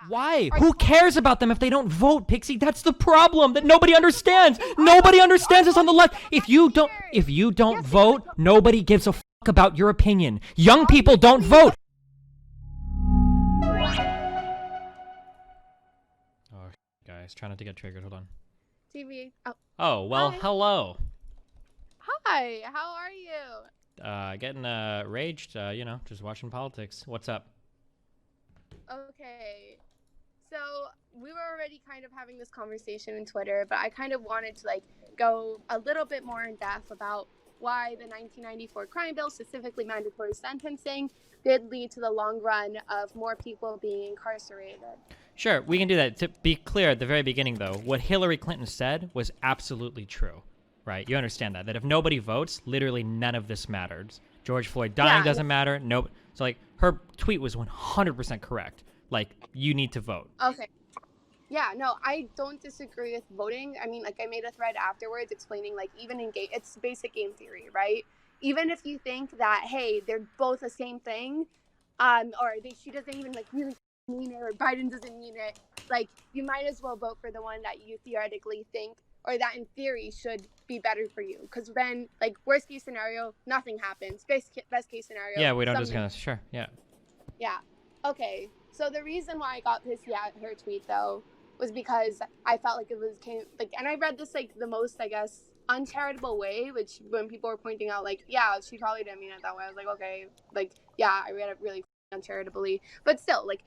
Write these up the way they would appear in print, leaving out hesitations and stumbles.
Why? Who cares about them if they don't vote, Pixie? That's the problem that nobody understands. Nobody understands us on the left. If you don't vote, nobody gives a fuck about your opinion. Young people don't vote. Oh, guys, try not to get triggered. Hold on. TV. Oh, well, Hi. hello. Hi, how are you? Getting raged, you know, just watching politics. What's up? Okay. So, we were already kind of having this conversation in Twitter, but I kind of wanted to, like, go a little bit more in depth about why the 1994 crime bill, specifically mandatory sentencing, did lead to the long run of more people being incarcerated. Sure, we can do that. To be clear at the very beginning, though, what Hillary Clinton said was absolutely true, right? You understand that if nobody votes, literally none of this matters. George Floyd dying doesn't matter. No, so like her tweet was 100% correct. Like, you need to vote. Okay. Yeah, no, I don't disagree with voting. I mean, like, I made a thread afterwards explaining, like, even in game, it's basic game theory, right? Even if you think that, hey, they're both the same thing, or she doesn't even, like, really mean it, or Biden doesn't mean it, like, you might as well vote for the one that you theoretically think, or that in theory should be better for you. Because then, like, worst case scenario, nothing happens. Best case scenario. Yeah, we don't just gonna, sure, yeah. Yeah. Okay. So the reason why I got pissy at her tweet, though, was because I felt like and I read this, like, the most, I guess, uncharitable way, which when people were pointing out, like, yeah, she probably didn't mean it that way, I was like, okay, like, yeah, I read it really uncharitably, but still, like,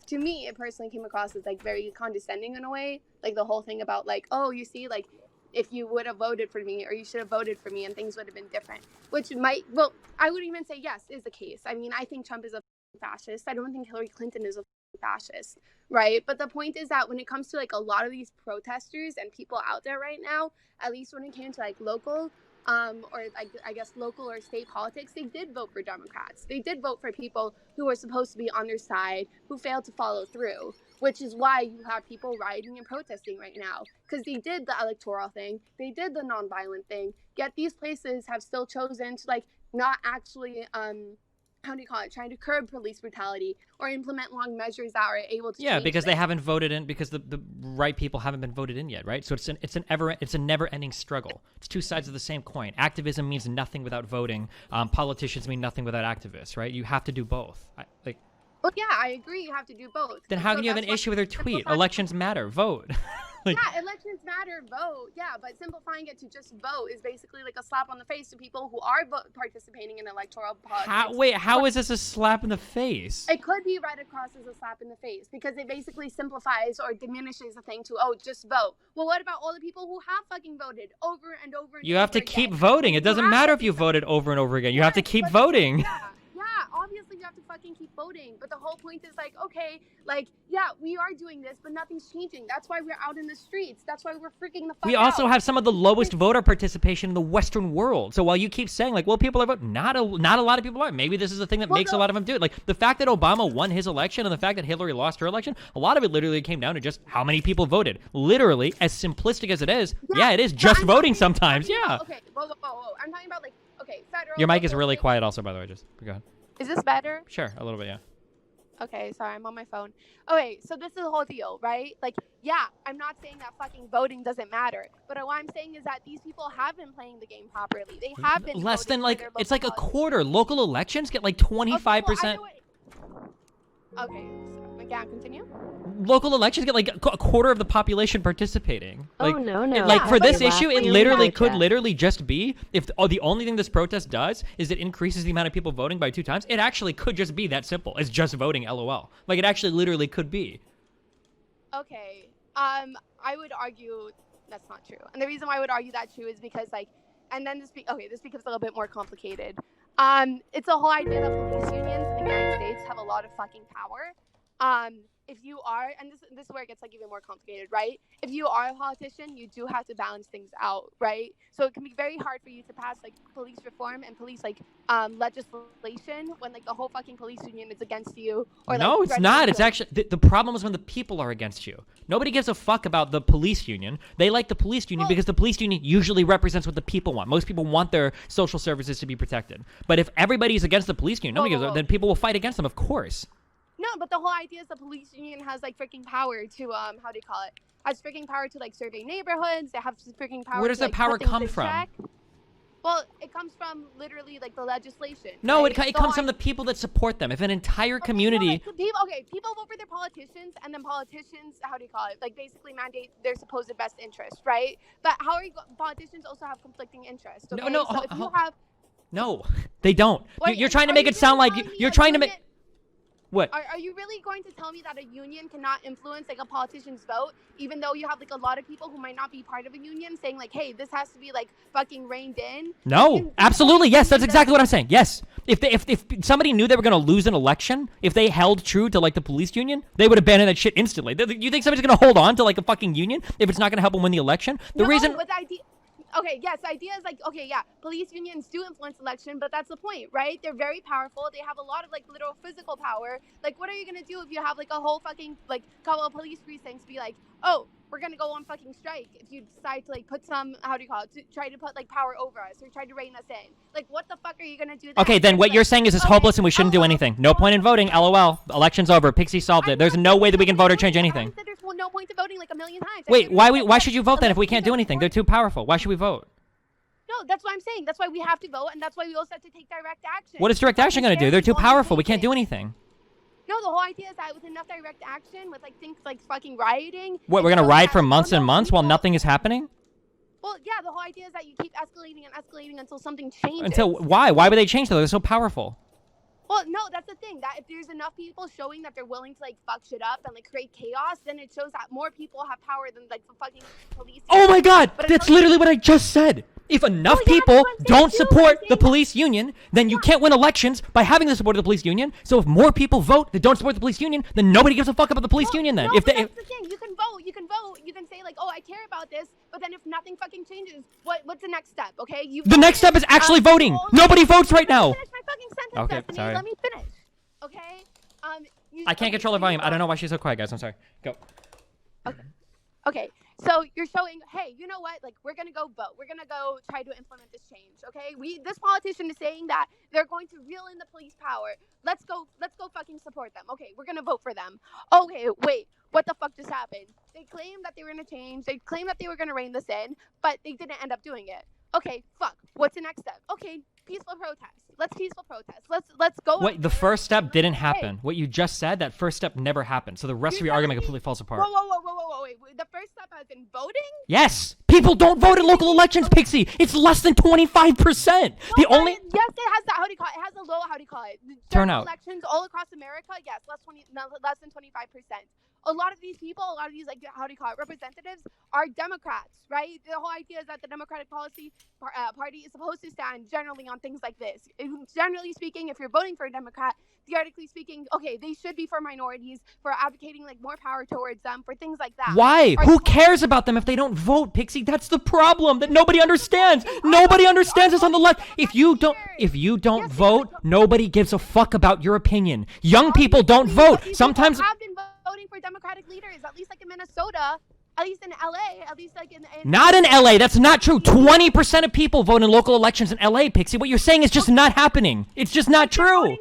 to me, it personally came across as, like, very condescending in a way, like, the whole thing about, like, oh, you see, like, if you would have voted for me, or you should have voted for me, and things would have been different, which I would even say, yes, is the case. I mean, I think Trump is a fascist. I don't think Hillary Clinton is a fascist, right? But the point is that when it comes to, like, a lot of these protesters and people out there right now, at least when it came to, like, local or, like, I guess local or state politics, they did vote for Democrats. They did vote for people who were supposed to be on their side, who failed to follow through, which is why you have people rioting and protesting right now, because they did the electoral thing, they did the nonviolent thing, yet these places have still chosen to, like, not actually trying to curb police brutality or implement long measures that are able to change because things. they haven't voted in, because the right people haven't been voted in yet, right? So it's a never-ending struggle. It's two sides of the same coin. Activism means nothing without voting. Politicians mean nothing without activists, right? You have to do both. Well, yeah, I agree. You have to do both. Then how can you have an issue with her tweet? Elections matter. Vote. Yeah, elections matter. Vote. Yeah, but simplifying it to just vote is basically like a slap on the face to people who are participating in electoral politics. How is this a slap in the face? It could be read across as a slap in the face because it basically simplifies or diminishes the thing to, oh, just vote. Well, what about all the people who have fucking voted over and over again? You have to keep voting. It doesn't matter if you voted over and over again. You have to keep voting. Yeah, obviously you have to fucking keep voting. But the whole point is, like, okay, like, yeah, we are doing this, but nothing's changing. That's why we're out in the streets. That's why we're freaking the fuck out. We also have some of the lowest voter participation in the Western world. So while you keep saying, like, well, people are voting, not a lot of people are. Maybe this is the thing that makes a lot of them do it. Like, the fact that Obama won his election and the fact that Hillary lost her election, a lot of it literally came down to just how many people voted. Literally, as simplistic as it is, it is just voting sometimes, yeah. Okay, whoa. I'm talking about, like, okay, federal... Your mic is really quiet also, by the way. Just go ahead. Is this better? Sure, a little bit, yeah. Okay, sorry, I'm on my phone. Okay, so this is the whole deal, right? Like, yeah, I'm not saying that fucking voting doesn't matter, but what I'm saying is that these people have been playing the game properly. They have been less than, like, it's like politics. a quarter. Local elections get like 25%. Okay, so, yeah, continue. Local elections get like a quarter of the population participating. Like, oh no! Like, for this issue, it literally could literally just be, if the only thing this protest does is it increases the amount of people voting by 2 times, it actually could just be that simple. It's just voting, LOL. Like, it actually literally could be. Okay, I would argue that's not true. And the reason why I would argue that true is because, like, and then this becomes a little bit more complicated. It's a whole idea that police unions in the United States have a lot of fucking power. If you are, and this is where it gets, like, even more complicated, right? If you are a politician, you do have to balance things out, right? So it can be very hard for you to pass, like, police reform and police, like, legislation when, like, the whole fucking police union is against you. Or, No, like, it's not. It's actually, the problem is when the people are against you. Nobody gives a fuck about the police union. They like the police union because the police union usually represents what the people want. Most people want their social services to be protected. But if everybody's against the police union, nobody gives a, then people will fight against them, of course. No, but the whole idea is the police union has like freaking power to how do you call it? Has freaking power to like survey neighborhoods. They have freaking power. Where does to, that like, power put things come in from? check. Well, it comes from literally like the legislation. No, right? it comes from the people that support them. If an entire community... People vote for their politicians, and then politicians, how do you call it? Like basically mandate their supposed best interest, right? But how are politicians also have conflicting interests? Okay? No, so if you have... No, they don't. Wait, You're trying to are make you it sound really like telling me you're a trying to make... union- What? Are you really going to tell me that a union cannot influence like a politician's vote, even though you have like a lot of people who might not be part of a union saying like, hey, this has to be like fucking reined in? No, absolutely. Yes, that's exactly what I'm saying. Yes. If somebody knew they were going to lose an election, if they held true to like the police union, they would abandon that shit instantly. You think somebody's going to hold on to like a fucking union if it's not going to help them win the election? The reason... Okay, yes, the idea is like, okay, yeah, police unions do influence election, but that's the point, right? They're very powerful. They have a lot of like literal physical power. Like, what are you gonna do if you have like a whole fucking like couple of police precincts be like, oh, we're gonna go on fucking strike if you decide to like put some, how do you call it, to try to put like power over us or try to rein us in? Like, what the fuck are you gonna do? Okay, then what you're saying is it's hopeless and we shouldn't do anything. No point in voting. LOL. Election's over. Pxie solved it. There's no way that we can vote or change anything. I said there's no point to voting like a million times. Wait, why should you vote then if we can't do anything? They're too powerful. Why should we vote? No, that's what I'm saying. That's why we have to vote, and that's why we also have to take direct action. What is direct action going to do? They're too powerful. We can't do anything. No, the whole idea is that with enough direct action, with like things like fucking rioting. What, we're going to riot for months and months while nothing is happening? Well, yeah, the whole idea is that you keep escalating and escalating until something changes. Until, why? Why would they change though? They're so powerful. Well, no, that's the thing. That if there's enough people showing that they're willing to like fuck shit up and like create chaos, then it shows that more people have power than like the fucking police. Oh my god! That's literally what I just said! If enough people don't support the police union, then you can't win elections by having the support of the police union. So if more people vote that don't support the police union, then nobody gives a fuck about the police union then. No, that's the thing. You can vote. You can say like, oh, I care about this, but then if nothing fucking changes, what's the next step? Okay, the next step is actually voting. Nobody votes right now. Finish my fucking sentence, Okay, Destiny. sorry. Let me finish. Okay. I can't control her volume. I don't know why she's so quiet, guys. I'm sorry. Go. Okay, so you're showing, hey, you know what? Like, we're gonna go vote. We're gonna go try to implement this change. Okay, this politician is saying that they're going to reel in the police power. Let's go fucking support them. Okay, we're gonna vote for them. Okay, wait, what the fuck just happened? They claimed that they were gonna change. They claimed that they were gonna rein this in, but they didn't end up doing it. Okay, fuck. What's the next step? Okay, peaceful protest. Let's peaceful protest. Let's go. Wait, the first step didn't happen. What you just said, that first step never happened. So the rest of your argument completely falls apart. Whoa, wait. The first step has been voting? Yes! People don't vote in local elections, Pxie! It's less than 25%! The only... Yes, it has that, how do you call it? It has a low, how do you call it? Turnout. Elections all across America, yes, less than 25%. A lot of these people, a lot of these, like, how do you call it, representatives are Democrats, right? The whole idea is that the Democratic Party is supposed to stand generally on things like this. Generally speaking, if you're voting for a Democrat, theoretically speaking, okay, they should be for minorities, for advocating, like, more power towards them, for things like that. Why? Who cares about them if they don't vote, Pxie? That's the problem that nobody understands. Nobody understands us on the left. If you don't vote, nobody gives a fuck about your opinion. Young people don't vote. Sometimes... have been voting for Democratic leaders, at least like in Minnesota, at least in LA, at least like in not in LA. That's not true. 20% of people vote in local elections in LA, Pxie. What you're saying is just not happening. It's just not true.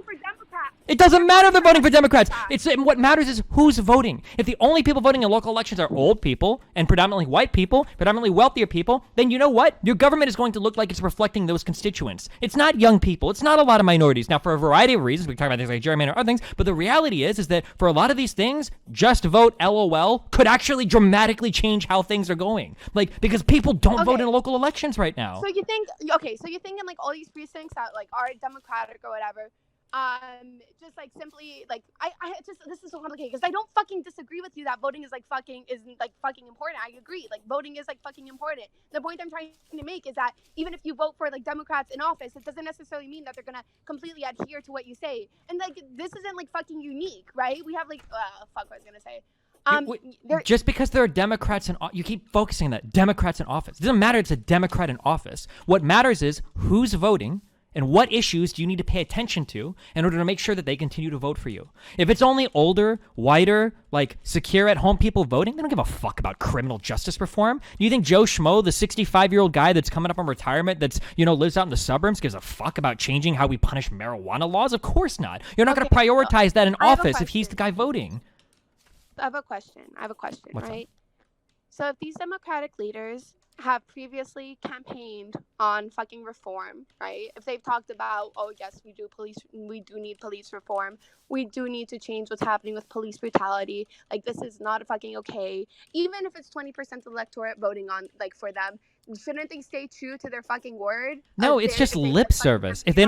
It doesn't matter if they're voting for Democrats. What matters is who's voting. If the only people voting in local elections are old people and predominantly white people, predominantly wealthier people, then you know what? Your government is going to look like it's reflecting those constituents. It's not young people. It's not a lot of minorities. Now, for a variety of reasons, we talk about things like gerrymandering or other things, but the reality is that for a lot of these things, just vote LOL could actually dramatically change how things are going. Like, because people don't vote in local elections right now. So you think in like all these precincts that like are Democratic or whatever, just like simply like this is so complicated because I don't fucking disagree with you that voting is fucking important. I agree, like voting is fucking important. The point I'm trying to make is that even if you vote for like Democrats in office, it doesn't necessarily mean that they're gonna completely adhere to what you say. And like this isn't like fucking unique, right? We have like fuck what I was gonna say. Just because there are Democrats in you keep focusing on that Democrats in office. It doesn't matter. It's a Democrat in office. What matters is who's voting And what issues do you need to pay attention to in order to make sure that they continue to vote for you? If it's only older, whiter, like secure at home people voting, they don't give a fuck about criminal justice reform. Do you think Joe Schmo, the 65-year-old guy that's coming up on retirement, that's, lives out in the suburbs, gives a fuck about changing how we punish marijuana laws? Of course not. You're not going to prioritize that in office if he's the guy voting. I have a question. What's right? So if these Democratic leaders have previously campaigned on fucking reform, right? If they've talked about, oh yes, we do need police reform. We do need to change what's happening with police brutality. Like, this is not fucking okay. Even if it's 20% of the electorate voting on, like, for them, shouldn't they stay true to their fucking word? No, it's just lip service. If they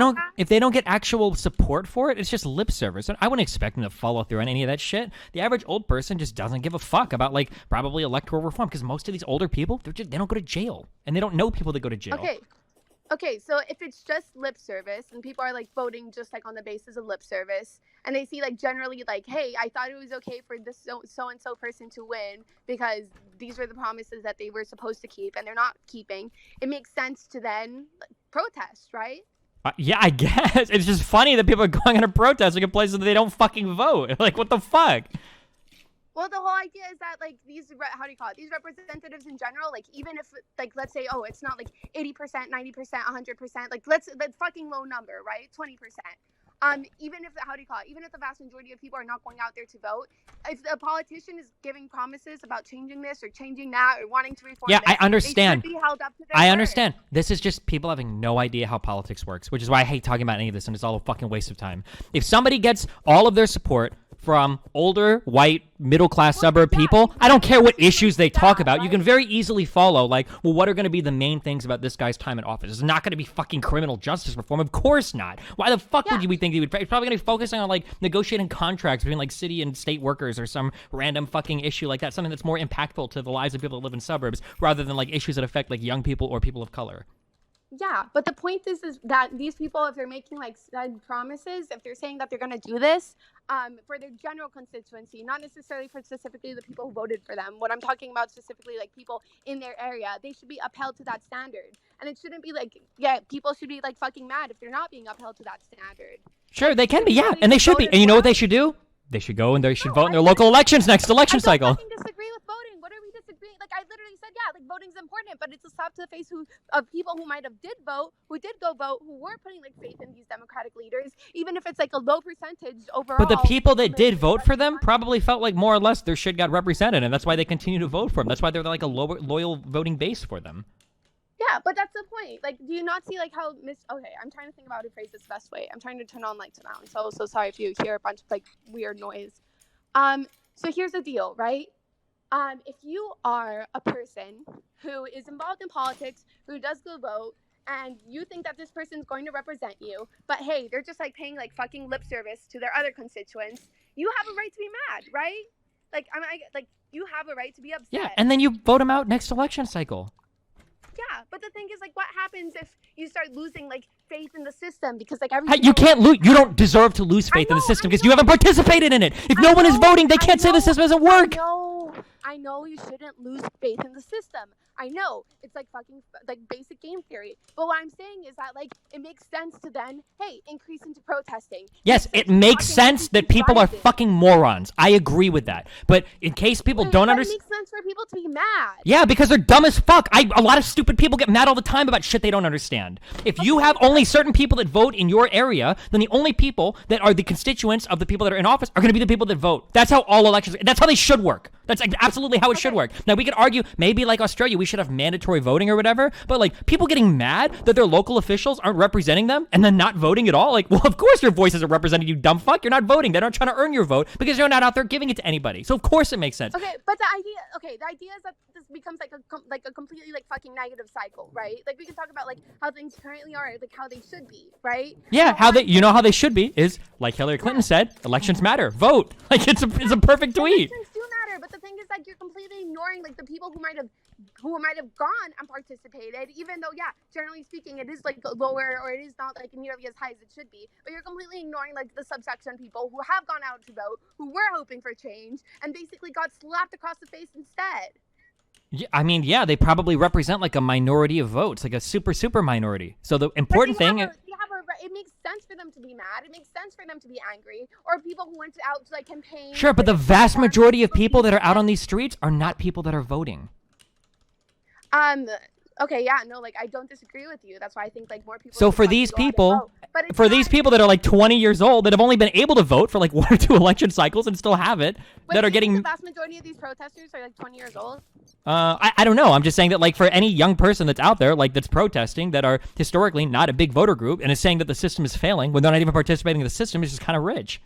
don't get actual support for it, it's just lip service. And I wouldn't expect them to follow through on any of that shit. The average old person just doesn't give a fuck about, like, probably electoral reform, because most of these older people, they don't go to jail, and they don't know people that go to jail. Okay, so if it's just lip service and people are like voting just like on the basis of lip service, and they see like generally like, hey, I thought it was okay for this so and so person to win because these were the promises that they were supposed to keep and they're not keeping, it makes sense to then protest, right? Yeah, I guess. It's just funny that people are going on a protest in places that they don't fucking vote. Like, what the fuck? Well, the whole idea is that, like, these representatives in general, like, even if, like, let's say, oh, it's not, like, 80%, 90%, 100%, like, that's fucking low number, right? 20%. Even if, even if the vast majority of people are not going out there to vote, if a politician is giving promises about changing this or changing that or wanting to reform I understand. They should be held up to their I word. understand. This is just people having no idea how politics works, which is why I hate talking about any of this, and it's all a fucking waste of time. If somebody gets all of their support from older, white, middle-class suburb people, I don't care what issues they talk about. You can very easily follow, like, well, what are going to be the main things about this guy's time in office? It's not going to be fucking criminal justice reform. Of course not. Why the fuck would you think he would? He's probably going to be focusing on, like, negotiating contracts between, like, city and state workers or some random fucking issue like that, something that's more impactful to the lives of people that live in suburbs rather than, like, issues that affect, like, young people or people of color. Yeah, but the point is that these people, if they're making like promises, if they're saying that they're going to do this for their general constituency, not necessarily for specifically the people who voted for them. What I'm talking about specifically, like people in their area, they should be upheld to that standard. And it shouldn't be like, people should be like fucking mad if they're not being upheld to that standard. Sure, they can be, yeah, and they should be. And you know what they should do? They should go and they should vote in their local elections next election cycle. I don't fucking disagree with voting. What are we disagreeing? Like, I literally said, yeah, like voting's important, but it's a slap to the face of people who might have who did go vote, who were putting like faith in these Democratic leaders, even if it's like a low percentage overall. But the people that did vote for them probably felt like more or less their shit got represented, and that's why they continue to vote for them. That's why they're like a loyal voting base for them. Yeah, but that's the point. Like, do you not see like how okay, I'm trying to think about how to phrase this the best way. I'm trying to turn on lights around. So sorry if you hear a bunch of like weird noise. So here's the deal, right? If you are a person who is involved in politics, who does go vote, and you think that this person's going to represent you, but hey, they're just like paying like fucking lip service to their other constituents, you have a right to be mad, right? Like, you have a right to be upset. Yeah, and then you vote them out next election cycle. Yeah, but the thing is, like, what happens if you start losing, like, faith in the system? Because, like, you can't lose. You don't deserve to lose faith in the system because you haven't participated in it. If no one is voting, they can't say the system doesn't work. I know you shouldn't lose faith in the system. I know it's like fucking like basic game theory. But what I'm saying is that like it makes sense to then, hey, increase into protesting. Yes, it makes sense that people are fucking morons. I agree with that. But in case people don't understand, it makes sense for people to be mad. Yeah, because they're dumb as fuck. A lot of stupid people get mad all the time about shit they don't understand. If you have only certain people that vote in your area, then the only people that are the constituents of the people that are in office are going to be the people that vote. That's how all elections. That's how they should work. That's absolutely how it should work. Now, we could argue maybe like Australia, we should have mandatory voting or whatever, but like people getting mad that their local officials aren't representing them and then not voting at all, like, well, of course your voice isn't represented, you dumb fuck. You're not voting. They're not trying to earn your vote because you're not out there giving it to anybody. So of course it makes sense. Okay, but the idea is that this becomes like a completely like fucking negative cycle, right? Like we can talk about like how things currently are, like how they should be, right? Yeah, how they should be is like Hillary Clinton said, elections matter. Vote. Like it's a perfect tweet. Elections do matter, but the thing is like you're completely ignoring like the people who might have gone and participated, even though generally speaking it is like lower or it is not like nearly as high as it should be, but you're completely ignoring like the subsection people who have gone out to vote, who were hoping for change and basically got slapped across the face instead. Yeah, I mean, they probably represent like a minority of votes, like a super minority. So the important thing they have a it makes sense for them to be mad. It makes sense for them to be angry. Or people who went out to like campaign. Sure, but the vast majority of people that are out on these streets are not people that are voting. Okay, yeah, no, like I don't disagree with you. That's why I think like more people. So for these people, these people that are like 20 years old that have only been able to vote for like 1 or 2 election cycles and still have it, that are getting. The vast majority of these protesters are like 20 years old. I don't know. I'm just saying that like for any young person that's out there like that's protesting that are historically not a big voter group and is saying that the system is failing when they're not even participating in the system is just kind of rich.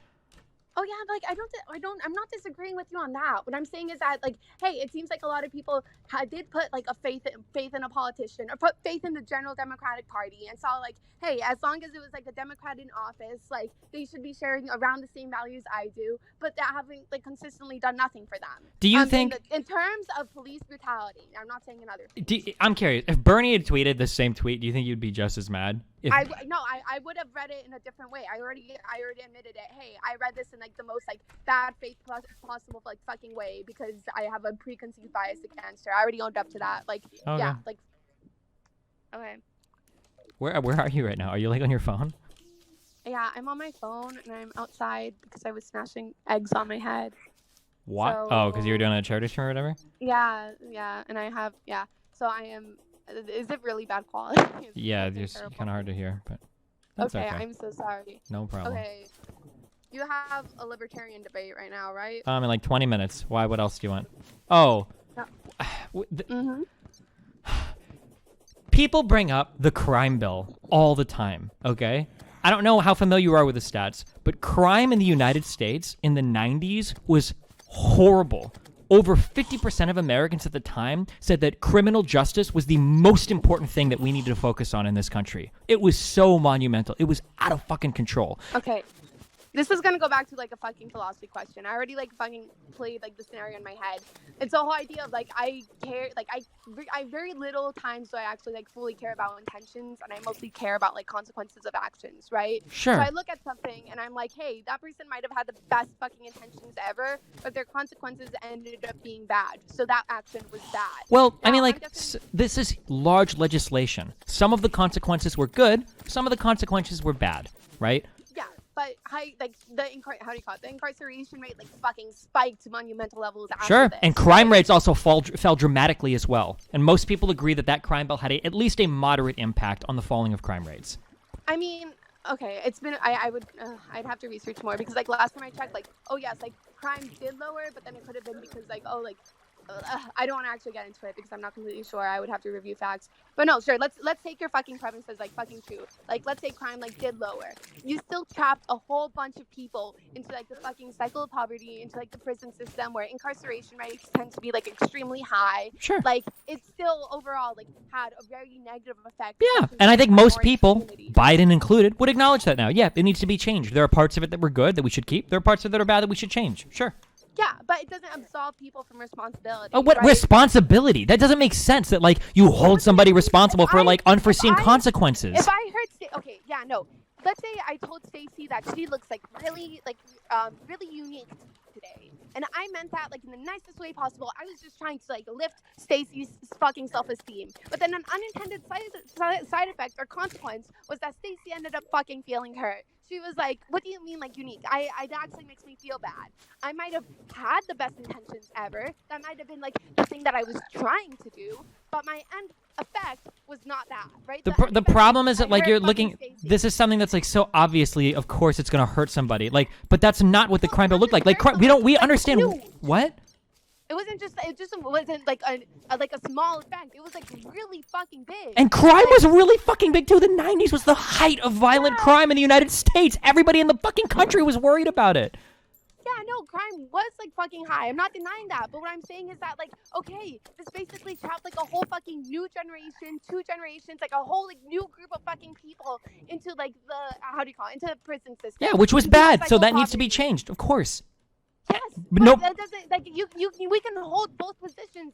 Oh yeah, like I'm not disagreeing with you on that. What I'm saying is that like, hey, it seems like a lot of people did put like a faith in a politician or put faith in the general Democratic Party and saw like, hey, as long as it was like a Democrat in office, like they should be sharing around the same values I do, but that having like consistently done nothing for them. Do you think in terms of police brutality? I'm not saying another thing. I'm curious. If Bernie had tweeted the same tweet, do you think you'd be just as mad? I would have read it in a different way. I already admitted it. Hey, I read this in like the most like bad faith possible like fucking way because I have a preconceived bias against her. I already owned up to that. Like okay. Yeah, like okay. Where are you right now? Are you like on your phone? Yeah, I'm on my phone and I'm outside because I was smashing eggs on my head. What? So, because you were doing a charity stream or whatever? Yeah, and I have So I am. Is it really bad quality? Yeah, it's kind of hard to hear, but that's okay. I'm so sorry. No problem. Okay. You have a libertarian debate right now, right? In like 20 minutes. Why? What else do you want? Oh. Mm-hmm. People bring up the crime bill all the time, okay? I don't know how familiar you are with the stats, but crime in the United States in the 90s was horrible. Over 50% of Americans at the time said that criminal justice was the most important thing that we needed to focus on in this country. It was so monumental. It was out of fucking control. Okay. This is gonna go back to like a fucking philosophy question. I already like fucking played like the scenario in my head. It's the whole idea of like I care, like I very little times do I actually like fully care about intentions, and I mostly care about like consequences of actions, right? Sure. So I look at something and I'm like, hey, that person might have had the best fucking intentions ever, but their consequences ended up being bad. So that action was bad. Well, now, I mean, like this is large legislation. Some of the consequences were good. Some of the consequences were bad, right? But how do you call it? The incarceration rate like fucking spiked to monumental levels after Sure, this. and crime rates also fell dramatically as well. And most people agree that that crime bill had at least a moderate impact on the falling of crime rates. I mean, okay, it's been I'd have to research more because like last time I checked, like like crime did lower, but then it could have been because like I don't want to actually get into it because I'm not completely sure. I would have to review facts. But no, sure. Let's take your fucking premise as like fucking true. Like let's say crime like did lower. You still trapped a whole bunch of people into like the fucking cycle of poverty, into like the prison system where incarceration rates tend to be like extremely high. Sure. Like it still overall like had a very negative effect. Yeah, and I think most people, Biden included, would acknowledge that now. Yeah, it needs to be changed. There are parts of it that were good that we should keep. There are parts of it that are bad that we should change. Sure. Yeah, but it doesn't absolve people from responsibility. Oh, what responsibility? That doesn't make sense that, like, you hold somebody responsible for, like, unforeseen consequences. If I heard... Okay, yeah, no. Let's say I told Stacy that she looks, like, really unique today. And I meant that, like, in the nicest way possible. I was just trying to, like, lift Stacy's fucking self-esteem. But then an unintended side effect or consequence was that Stacy ended up fucking feeling hurt. She was like, what do you mean, like, unique? It actually makes me feel bad. I might have had the best intentions ever. That might have been, like, the thing that I was trying to do. But my end effect was not that, right? The problem is that, like, you're looking... This is something that's, like, so obviously, of course, it's going to hurt somebody. Like, but that's not what the crime bill looked like. Like, we understand... What? It just wasn't like a small effect. It was like really fucking big. And crime was really fucking big too. The 90s was the height of violent crime in the United States. Everybody in the fucking country was worried about it. Yeah, no, crime was like fucking high. I'm not denying that. But what I'm saying is that like, okay, this basically trapped like a whole fucking new generation, 2 generations, like a whole like new group of fucking people into like into the prison system. Yeah, which was bad. So that needs to be changed, of course. Yes, but nope. That doesn't like we can hold both positions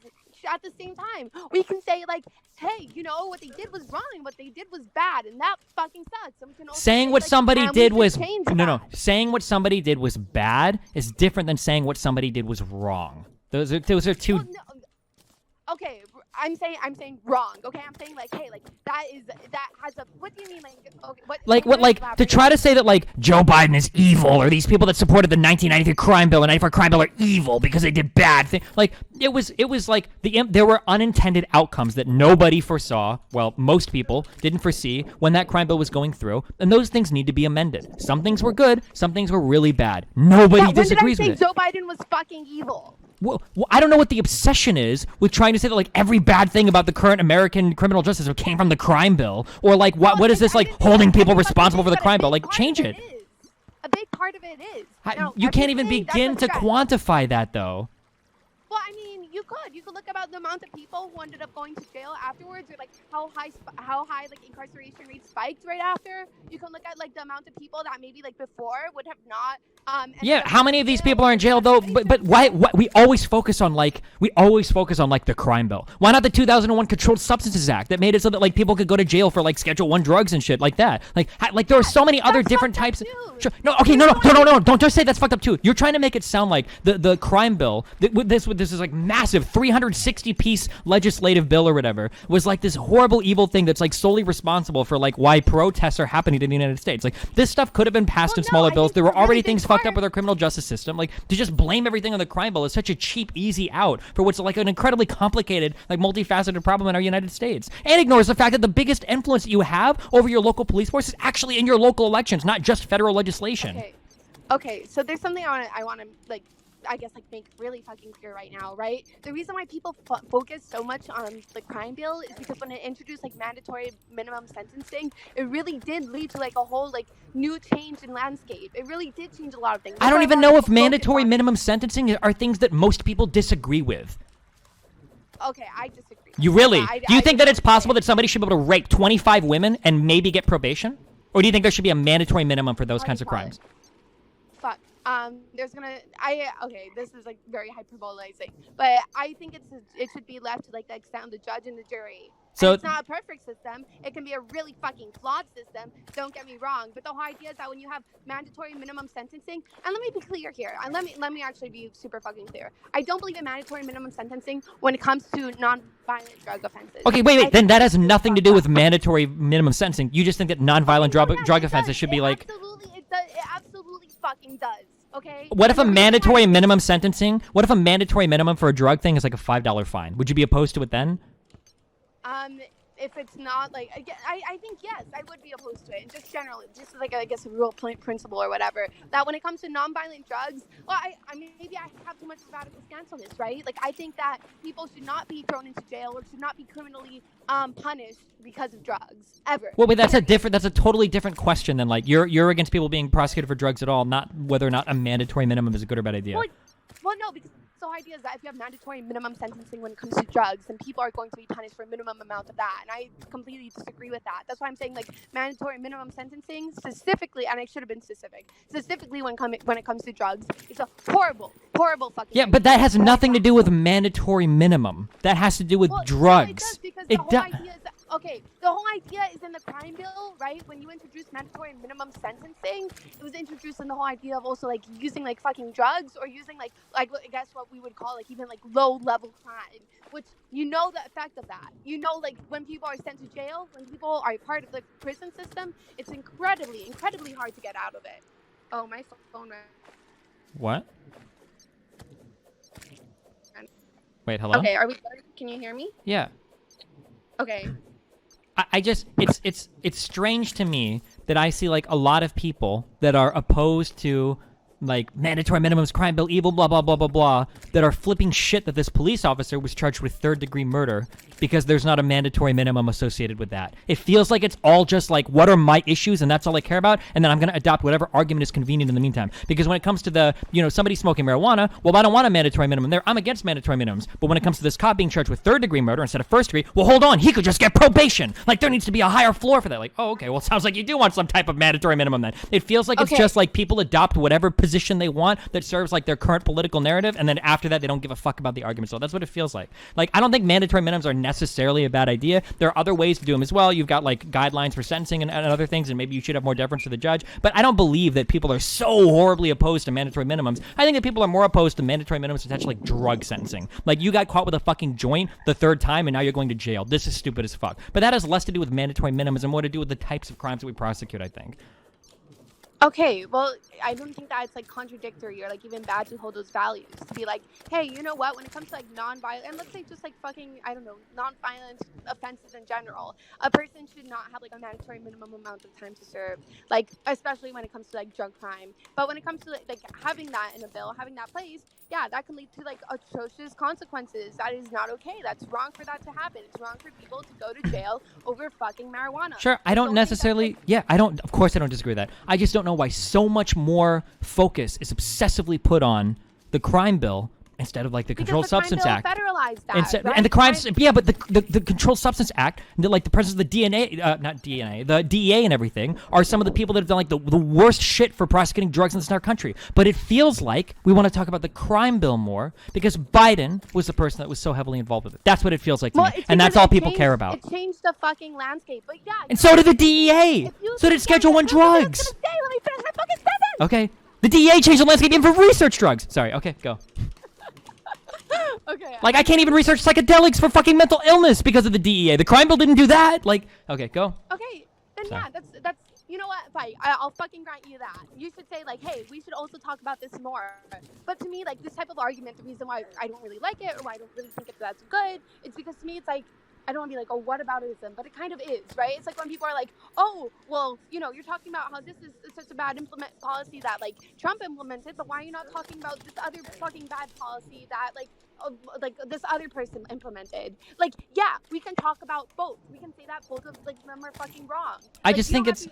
at the same time. We can say like, hey, you know what they did was wrong, what they did was bad, and that fucking sucks. And we can also saying say, what like, somebody did was no. Saying what somebody did was bad is different than saying what somebody did was wrong. Those are two. Well, no. Okay, I'm saying wrong. Okay, I'm saying like, hey, like that has a. What do you mean, like? Okay, what to try to say that like Joe Biden is evil, or these people that supported the 1993 crime bill and 94 crime bill are evil because they did bad things. Like it was like there were unintended outcomes that nobody foresaw. Well, most people didn't foresee when that crime bill was going through, and those things need to be amended. Some things were good, some things were really bad. Nobody disagrees with it. When did I say Joe Biden was fucking evil? Well, I don't know what the obsession is with trying to say that like every bad thing about the current American criminal justice system came from the crime bill, or like what is this like holding people responsible for the crime bill? Like change it. A big part of it is. You can't even begin to quantify that though. Well, I mean, you could look about the amount of people who ended up going to jail afterwards, or like how high like incarceration rates spiked right after. You can look at like the amount of people that maybe like before would have not. Yeah, how many of these people are in jail though? But why we always focus on like the crime bill? Why not the 2001 Controlled Substances Act that made it so that like people could go to jail for like Schedule 1 drugs and shit like that? Like there are so many other different types. Sure, no, don't just say that's fucked up too. You're trying to make it sound like the crime bill. This is like massive 360-piece legislative bill or whatever was like this horrible evil thing that's like solely responsible for like why protests are happening in the United States. Like this stuff could have been passed in smaller bills. There were already things fucked up with our criminal justice system. Like to just blame everything on the crime bill is such a cheap, easy out for what's like an incredibly complicated, like multifaceted problem in our United States, and ignores the fact that the biggest influence that you have over your local police force is actually in your local elections, not just federal legislation. Okay. So there's something I want to like. I guess like make really fucking clear right now, right? The reason why people focus so much on the crime bill is because when it introduced like mandatory minimum sentencing, it really did lead to like a whole like new change in landscape. It really did change a lot of things. I don't even know if mandatory minimum sentencing are things that most people disagree with. Okay, I disagree. You really? Do you think that it's possible that somebody should be able to rape 25 women and maybe get probation? Or do you think there should be a mandatory minimum for those kinds of crimes? Fuck. This is like very hyperbolizing, but I think it should be left to like the extent of the judge and the jury. So and it's not a perfect system. It can be a really fucking flawed system. Don't get me wrong, but the whole idea is that when you have mandatory minimum sentencing, and let me be clear here, and let me actually be super fucking clear. I don't believe in mandatory minimum sentencing when it comes to non-violent drug offenses. Okay, wait. Then that has nothing to do with mandatory minimum sentencing. You just think that non-violent drug offenses should be like. Absolutely, it does. It absolutely fucking does. Okay. What if a mandatory minimum sentencing? What if a mandatory minimum for a drug thing is like a $5 fine? Would you be opposed to it then? If it's not like, I think yes, I would be opposed to it. And just generally, just like I guess a real principle or whatever, that when it comes to non-violent drugs, well, I mean, maybe I have too much of a radical stance on this, right? Like I think that people should not be thrown into jail or should not be criminally punished because of drugs ever. Well, wait, that's a totally different question than like you're against people being prosecuted for drugs at all, not whether or not a mandatory minimum is a good or bad idea. Well, no, because the whole idea is that if you have mandatory minimum sentencing when it comes to drugs, then people are going to be punished for a minimum amount of that. And I completely disagree with that. That's why I'm saying like mandatory minimum sentencing specifically, and I should have been specifically when it comes to drugs, it's a horrible fucking Yeah, but that has nothing to do with mandatory minimum. That has to do with drugs. The whole idea is in the crime bill, right? When you introduce mandatory minimum sentencing, it was introduced in the whole idea of also like using like fucking drugs or using like I guess what we would call like even like low level crime, which you know the effect of that. You know, like when people are sent to jail, when people are part of the prison system, it's incredibly hard to get out of it. Oh, my phone rang. What? Wait, hello? Okay, are we good? Can you hear me? Yeah. Okay. I just it's strange to me that I see like a lot of people that are opposed to like mandatory minimums, crime bill, evil, blah blah blah blah blah, that are flipping shit that this police officer was charged with third-degree murder because there's not a mandatory minimum associated with that. It feels like it's all just like, what are my issues, and that's all I care about, and then I'm going to adopt whatever argument is convenient in the meantime. Because when it comes to the, somebody smoking marijuana, well, I don't want a mandatory minimum there. I'm against mandatory minimums. But when it comes to this cop being charged with third-degree murder instead of first-degree, well, hold on, he could just get probation. Like, there needs to be a higher floor for that. Like, oh, okay, well, it sounds like you do want some type of mandatory minimum then. It feels like it's just like people adopt whatever position position they want that serves like their current political narrative, and then after that they don't give a fuck about the argument. So that's what it feels like. Like, I don't think mandatory minimums are necessarily a bad idea. There are other ways to do them as well. You've got like guidelines for sentencing and other things, and maybe you should have more deference to the judge. But I don't believe that people are so horribly opposed to mandatory minimums. I think that people are more opposed to mandatory minimums essentially like drug sentencing. Like, you got caught with a fucking joint the third time and now you're going to jail. This is stupid as fuck. But that has less to do with mandatory minimums and more to do with the types of crimes that we prosecute, I think. Okay, well, I don't think that it's like contradictory or like even bad to hold those values. To be like, hey, you know what? When it comes to like non-violent, and let's say just like fucking, I don't know, non-violent offenses in general, a person should not have like a mandatory minimum amount of time to serve. Like, especially when it comes to like drug crime. But when it comes to like having that in a bill, having that placed, yeah, that can lead to like atrocious consequences. That is not okay. That's wrong for that to happen. It's wrong for people to go to jail over fucking marijuana. Sure, I don't necessarily, of course I don't disagree with that. I just don't know why so much more focus is obsessively put on the crime bill instead of like the Controlled Substance Act. Federalized that, right? And the crimes, but the Controlled Substance Act, like the presence of the the DEA and everything, are some of the people that have done like the worst shit for prosecuting drugs in this entire country. But it feels like we want to talk about the crime bill more because Biden was the person that was so heavily involved with it. That's what it feels like to me, and that's all people care about. It changed the fucking landscape, but yeah. And so did the DEA. So did Schedule I drugs. Let me finish my fucking sentence. Okay. The DEA changed the landscape even for research drugs. Sorry. Okay, go. Okay. Like, I can't even research psychedelics for fucking mental illness because of the DEA. The crime bill didn't do that. Like, okay, go. Okay, then Sorry. yeah, that's you know what? Fine, I'll fucking grant you that. You should say like, hey, we should also talk about this more. But to me, like this type of argument, the reason why I don't really like it or why I don't really think that's good, it's because to me it's like, I don't want to be like, oh, what aboutism? But it kind of is, right? It's like when people are like, oh, well, you know, you're talking about how this is such a bad policy that like Trump implemented, but why are you not talking about this other fucking bad policy that like this other person implemented? Like, yeah, we can talk about both. We can say that both of like them are fucking wrong. I just think it's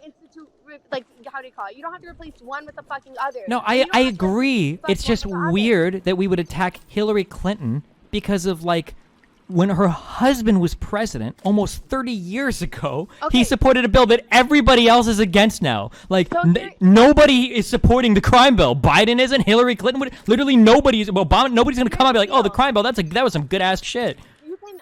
like, how do you call it? You don't have to replace one with the fucking other. No, I agree. It's just weird that we would attack Hillary Clinton because of like when her husband was president almost 30 years ago, he supported a bill that everybody else is against now. Like, nobody is supporting the crime bill. Biden isn't. Hillary Clinton would. Literally nobody is. Obama. Nobody's going to come out and be like, oh, the crime bill, that was some good-ass shit. You can,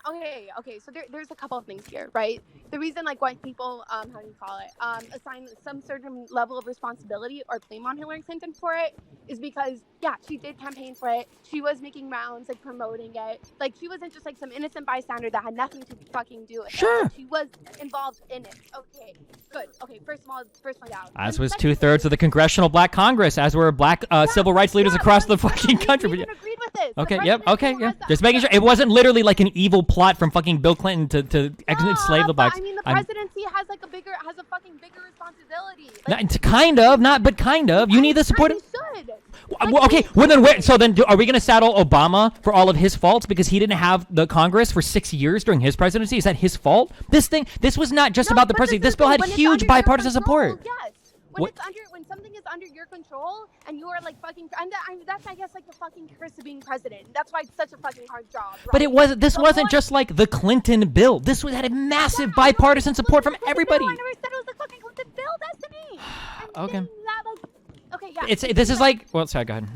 okay, so there's a couple of things here, right? The reason, like, why people, how do you call it, assign some certain level of responsibility or blame on Hillary Clinton for it is because, yeah, she did campaign for it. She was making rounds, like, promoting it. Like, she wasn't just, like, some innocent bystander that had nothing to fucking do with it. Like, she was involved in it. Okay, good. Okay, first point out. As was 2/3 of the Congressional Black Congress, as were black civil rights leaders across the fucking country. We agreed with this. Okay, yeah. Just making sure. It wasn't literally like an evil plot from fucking Bill Clinton to enslave the blacks. I mean, the presidency has a fucking bigger responsibility. Like, kind of. You need the support. Should. Okay, so then are we going to saddle Obama for all of his faults because he didn't have the Congress for 6 years during his presidency? Is that his fault? This was not just about the presidency. This bill had huge bipartisan support. Yes. When something is under your control and you are like fucking, and that's I guess like the fucking curse of being president. That's why it's such a fucking hard job. Right? But this wasn't just like the Clinton bill. This had a massive bipartisan support from everybody. I never said it was the fucking Clinton bill. Destiny. Okay. Okay, yeah. This is like. Well, sorry. Go ahead.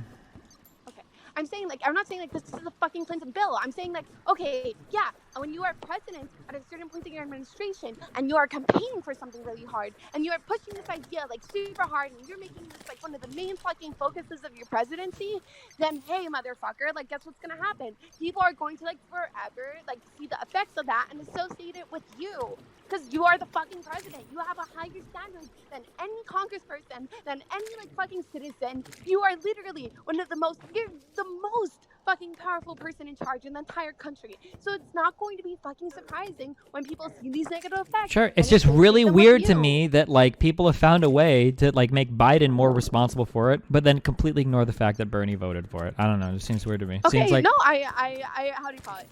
I'm saying, like, I'm not saying, like, this is a fucking Clinton bill. I'm saying, like, okay, yeah, when you are president at a certain point in your administration and you are campaigning for something really hard and you are pushing this idea, like, super hard and you're making this, like, one of the main fucking focuses of your presidency, then, hey, motherfucker, like, guess what's gonna happen? People are going to, like, forever, like, see the effects of that and associate it with you. Because you are the fucking president. You have a higher standard than any congressperson, than any, like, fucking citizen. You are literally you're the most fucking powerful person in charge in the entire country. So it's not going to be fucking surprising when people see these negative effects. Sure, it's just really weird to me that, like, people have found a way to, like, make Biden more responsible for it, but then completely ignore the fact that Bernie voted for it. I don't know. It just seems weird to me. Okay, seems like... no, I how do you call it?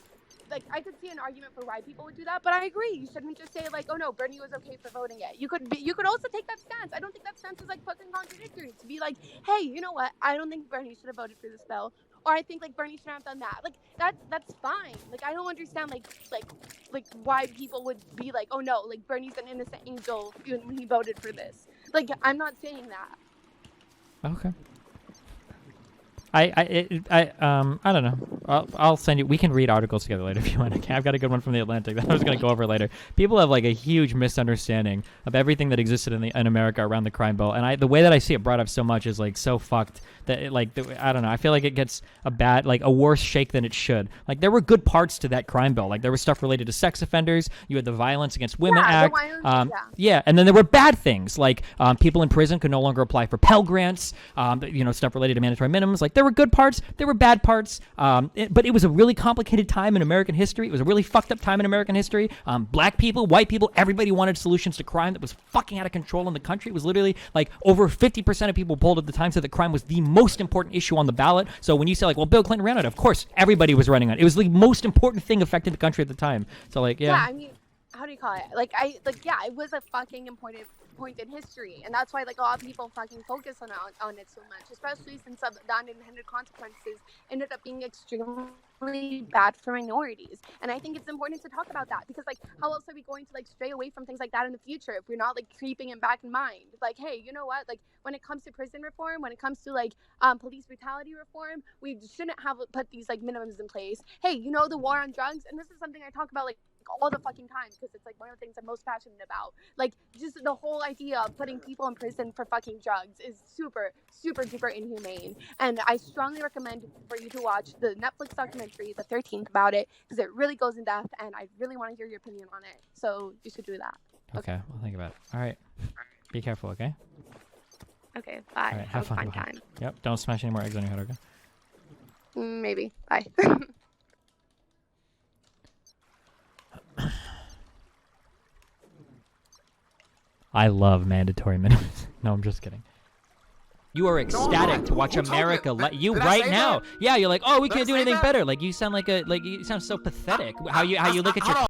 Like, I could see an argument for why people would do that, but I agree. You shouldn't just say, like, oh, no, Bernie was okay for voting it. You could also take that stance. I don't think that stance is, like, fucking contradictory. To be like, hey, you know what? I don't think Bernie should have voted for this bill. Or I think, like, Bernie shouldn't have done that. Like, that's fine. Like, I don't understand, like why people would be like, oh, no, like, Bernie's an innocent angel when he voted for this. Like, I'm not saying that. Okay. I don't know. I'll send you. We can read articles together later if you want. Okay, I've got a good one from the Atlantic that I was going to go over later. People have like a huge misunderstanding of everything that existed in America around the crime bill, and the way that I see it brought up so much is like so fucked that I don't know. I feel like it gets a worse shake than it should. Like there were good parts to that crime bill. Like there was stuff related to sex offenders. You had the Violence Against Women Act. Yeah, and then there were bad things like people in prison could no longer apply for Pell Grants. Stuff related to mandatory minimums. Like there were good parts, there were bad parts, but it was a really complicated time in American history. It was a really fucked up time in American history. Black people, white people, everybody wanted solutions to crime that was fucking out of control in the country. It was literally like over 50% of people polled at the time said that crime was the most important issue on the ballot. So when you say like, well, Bill Clinton ran on it, of course everybody was running on it. It was the most important thing affecting the country at the time. So like, yeah. Yeah, I mean, how do you call it? It was a fucking important point in history, and that's why like a lot of people fucking focus on it so much, especially since the unintended consequences ended up being extremely bad for minorities. And I think it's important to talk about that because like how else are we going to like stray away from things like that in the future if we're not like keeping it back in mind? Like, hey, you know what, like when it comes to prison reform, when it comes to like police brutality reform, we shouldn't have put these like minimums in place. Hey, the war on drugs, and this is something I talk about like all the fucking time because it's like one of the things I'm most passionate about. Like just the whole idea of putting people in prison for fucking drugs is super, super duper inhumane. And I strongly recommend for you to watch the Netflix documentary, The 13th, about it because it really goes in depth and I really want to hear your opinion on it. So you should do that. Okay, we'll think about it. All right. Be careful, okay? Okay, bye. All right, have fun. Time. Yep, don't smash any more eggs on your head, okay? Maybe. Bye. I love mandatory minimums. No, I'm just kidding. You are ecstatic to watch America let you right now. Yeah, you're like, oh, we can't do anything better. Like you sound so pathetic. How you look at your